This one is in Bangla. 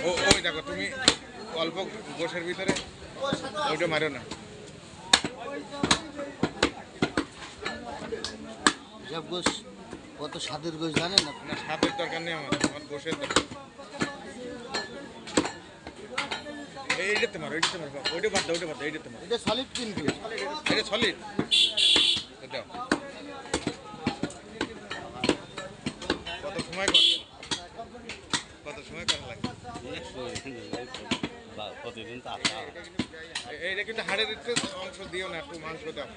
ওই দেখো তুমি অল্প গোশের ভিতরে ওইটা মারো না। সব গোশ কত স্বাদের গোশ জানেন না? না স্বাদের দরকার নেই, আমার গোশের দরকার। এইটাতে মারো, এইটাতে মারো, ওইটা বাদ দাও, ওইটা বাদ দাও, এইটাতে মারো। এটা সলিড কিন্তু, এটা সলিড দাও। কত সময় করবেন, কত সময় করা লাগবে? প্রতিদিন তো এইটা কিন্তু হাড়ের একটু অংশ দিও না, একটু মাংস দাও।